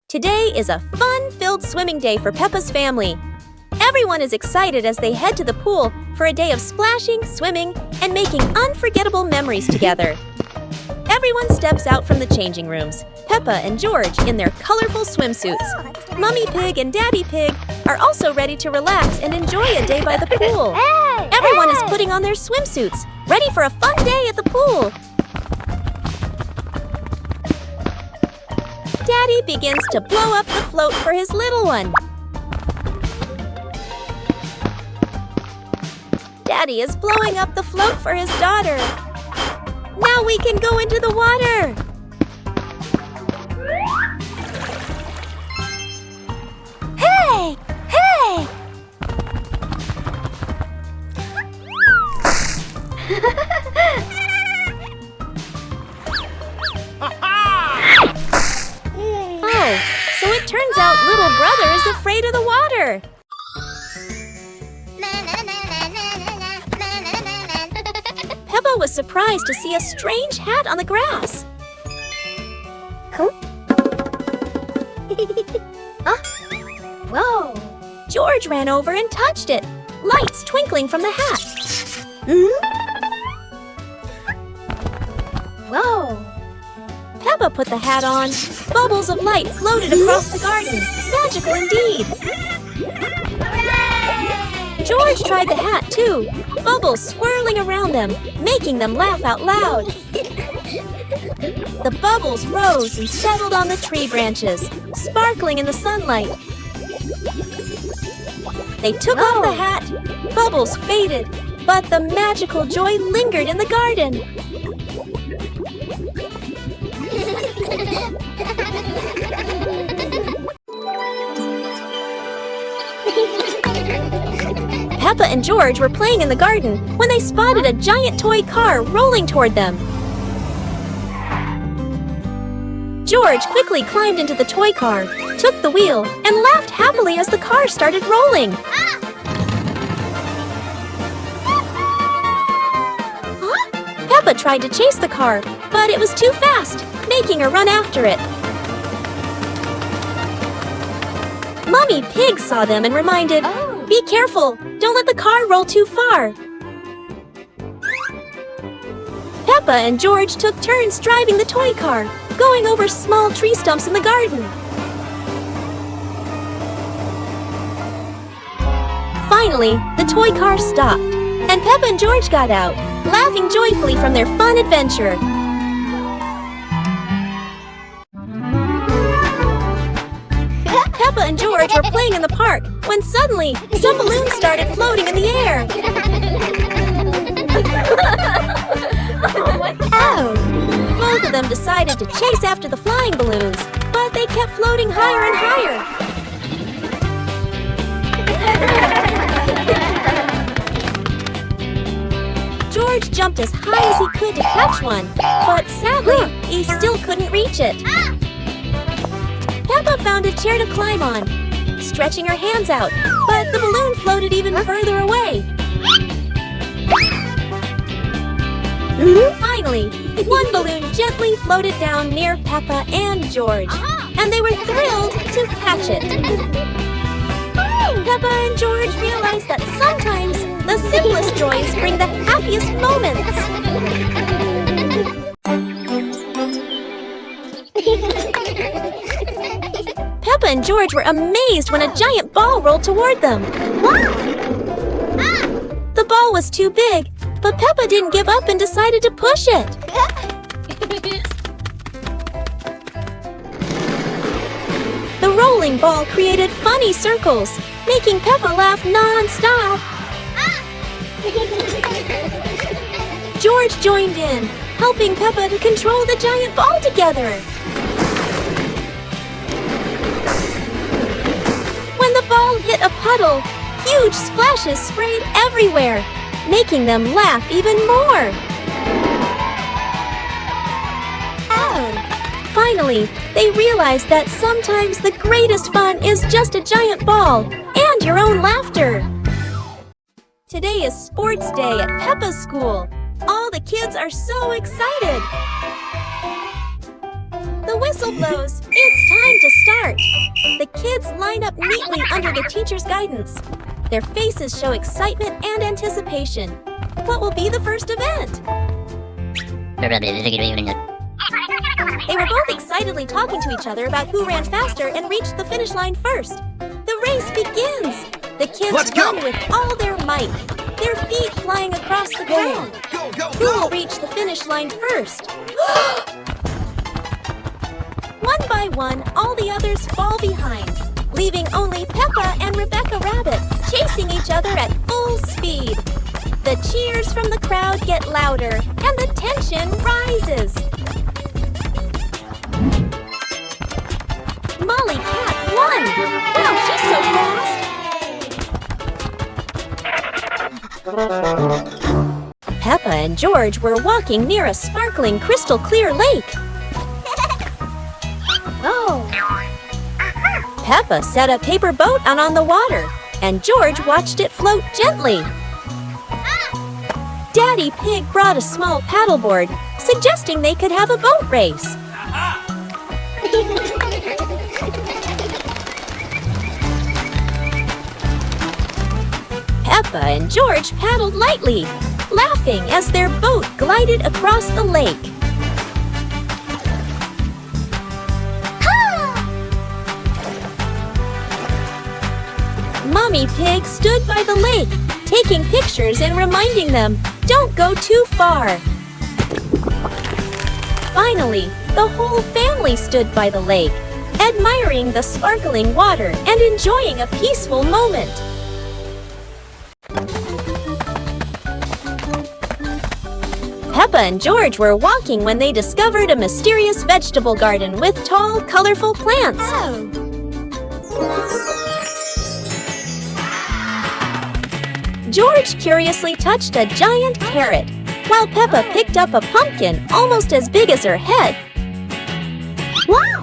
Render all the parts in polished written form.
Today is a fun-filled swimming day for Peppa's family. Everyone is excited as they head to the pool for a day of splashing, swimming, and making unforgettable memories together. Everyone steps out from the changing rooms, Peppa and George in their colorful swimsuits. Mummy Pig and Daddy Pig are also ready to relax and enjoy a day by the pool. Everyone is putting on their swimsuits, ready for a fun day at the pool. Daddy begins to blow up the float for his little one. Daddy is blowing up the float for his daughter. Now we can go into the water. Hey! Hey! Oh, so it turns out little brother is afraid of the water. Peppa was surprised to see a strange hat on the grass. Huh? Whoa! George ran over and touched it, lights twinkling from the hat. Whoa! Peppa put the hat on. Bubbles of light floated across the garden. Magical indeed! George tried the hat too, bubbles swirling around them, making them laugh out loud. The bubbles rose and settled on the tree branches, sparkling in the sunlight. They took off the hat, bubbles faded, but the magical joy lingered in the garden. Peppa and George were playing in the garden when they spotted a giant toy car rolling toward them. George quickly climbed into the toy car, took the wheel, and laughed happily as the car started rolling. Peppa tried to chase the car, but it was too fast, making her run after it. Mummy Pig saw them and reminded, "Be careful! Don't let the car roll too far!" Peppa and George took turns driving the toy car, going over small tree stumps in the garden. Finally, the toy car stopped, and Peppa and George got out, laughing joyfully from their fun adventure. Peppa and George were playing in the park when suddenly some balloons started floating in the air. Both of them decided to chase after the flying balloons, but they kept floating higher and higher. George jumped as high as he could to catch one, but sadly, he still couldn't reach it. Peppa found a chair to climb on, stretching her hands out, but the balloon floated even further away. Finally, one balloon gently floated down near Peppa and George, and they were thrilled to catch it. Peppa and George realized that sometimes the simplest joys bring the happiest moments. Peppa and George were amazed when a giant ball rolled toward them. The ball was too big, but Peppa didn't give up and decided to push it. The rolling ball created funny circles, making Peppa laugh non-stop. George joined in, helping Peppa to control the giant ball together. When the ball hit a puddle, huge splashes sprayed everywhere, making them laugh even more. Finally, they realized that sometimes the greatest fun is just a giant ball and your own laughter. Today is sports day at Peppa's school. All the kids are so excited. The whistle blows. It's time to start. The kids line up neatly under the teacher's guidance. Their faces show excitement and anticipation. What will be the first event? They were both excitedly talking to each other about who ran faster and reached the finish line first. The race begins. The kids run with all their might, their feet flying across the ground. Who will reach the finish line first? One by one, all the others fall behind, leaving only Peppa and Rebecca Rabbit chasing each other at full speed. The cheers from the crowd get louder, and the tension rises. Molly Cat won! Wow, she's so fast! Peppa and George were walking near a sparkling, crystal-clear lake. Oh! Peppa set a paper boat out on the water, and George watched it float gently. Daddy Pig brought a small paddleboard, suggesting they could have a boat race. Peppa and George paddled lightly, laughing as their boat glided across the lake. Mommy Pig stood by the lake, taking pictures and reminding them, don't go too far. Finally, the whole family stood by the lake, admiring the sparkling water and enjoying a peaceful moment. Peppa and George were walking when they discovered a mysterious vegetable garden with tall, colorful plants. George curiously touched a giant carrot, while Peppa picked up a pumpkin almost as big as her head. Wow!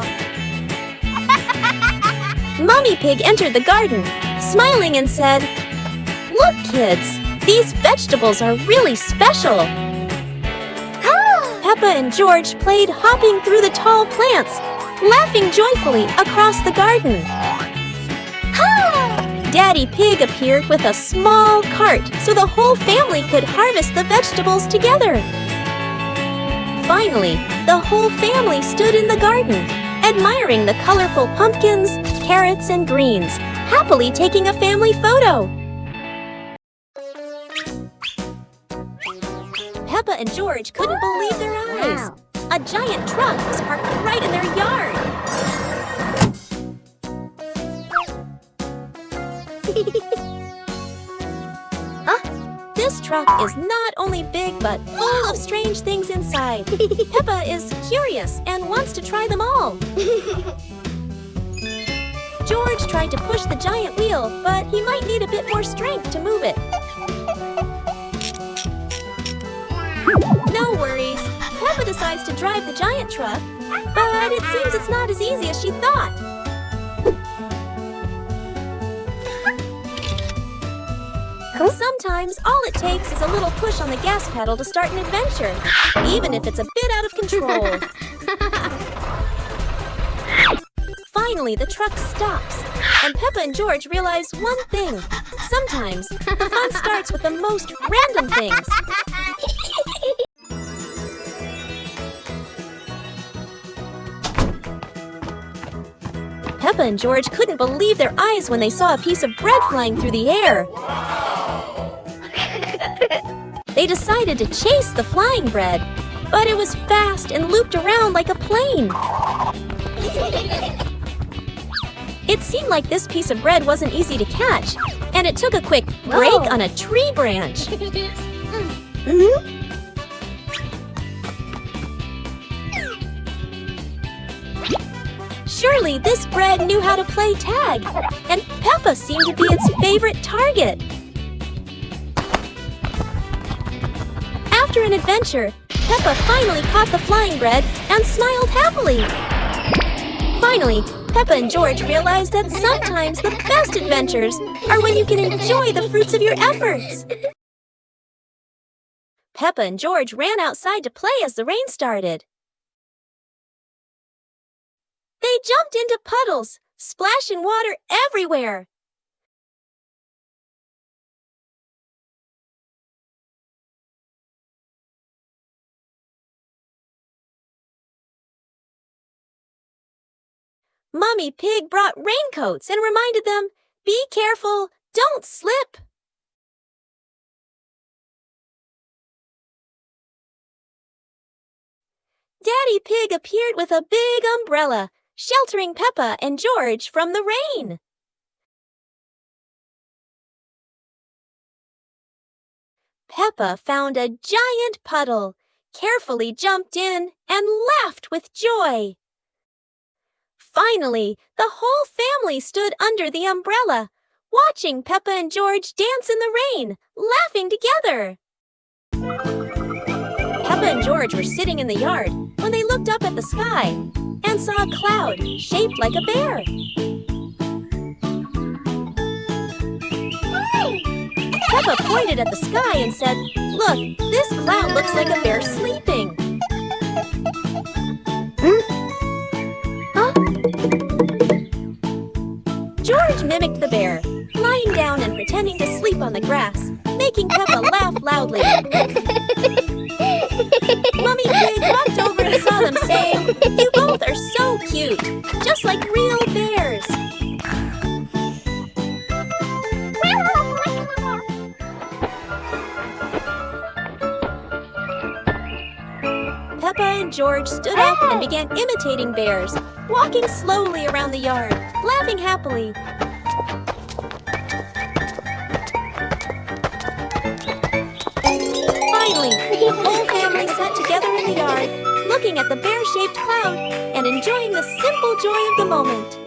Mommy Pig entered the garden, smiling and said, "Look, kids, these vegetables are really special." Peppa and George played hopping through the tall plants, laughing joyfully across the garden. Daddy Pig appeared with a small cart so the whole family could harvest the vegetables together. Finally, the whole family stood in the garden, admiring the colorful pumpkins, carrots, and greens, happily taking a family photo. Peppa and George couldn't believe their eyes. A giant truck was parked right in their yard. This truck is not only big but full of strange things inside. Peppa is curious and wants to try them all. George tried to push the giant wheel, but he might need a bit more strength to move it. No worries. Peppa decides to drive the giant truck, but it seems it's not as easy as she thought. Sometimes all it takes is a little push on the gas pedal to start an adventure, even if it's a bit out of control. Finally, the truck stops, and Peppa and George realize one thing. Sometimes the fun starts with the most random things. Peppa and George couldn't believe their eyes when they saw a piece of bread flying through the air. They decided to chase the flying bread, but it was fast and looped around like a plane. It seemed like this piece of bread wasn't easy to catch, and it took a quick break on a tree branch. Surely this bread knew how to play tag, and Peppa seemed to be its favorite target. After an adventure, Peppa finally caught the flying bread and smiled happily. Finally, Peppa and George realized that sometimes the best adventures are when you can enjoy the fruits of your efforts. Peppa and George ran outside to play as the rain started. They jumped into puddles, splashing water everywhere. Mummy Pig brought raincoats and reminded them, "Be careful, don't slip." Daddy Pig appeared with a big umbrella, sheltering Peppa and George from the rain. Peppa found a giant puddle, carefully jumped in, and laughed with joy. Finally, the whole family stood under the umbrella, watching Peppa and George dance in the rain, laughing together. Peppa and George were sitting in the yard when they looked up at the sky and saw a cloud shaped like a bear. Peppa pointed at the sky and said, "Look, this cloud looks like a bear sleeping." George mimicked the bear, lying down and pretending to sleep on the grass, making Peppa laugh loudly. Mummy Pig walked over and saw them, saying, "You both are so cute, just like real bears." Peppa and George stood up and began imitating bears, walking slowly around the yard, laughing happily. Finally, the whole family sat together in the yard, looking at the bear-shaped cloud and enjoying the simple joy of the moment.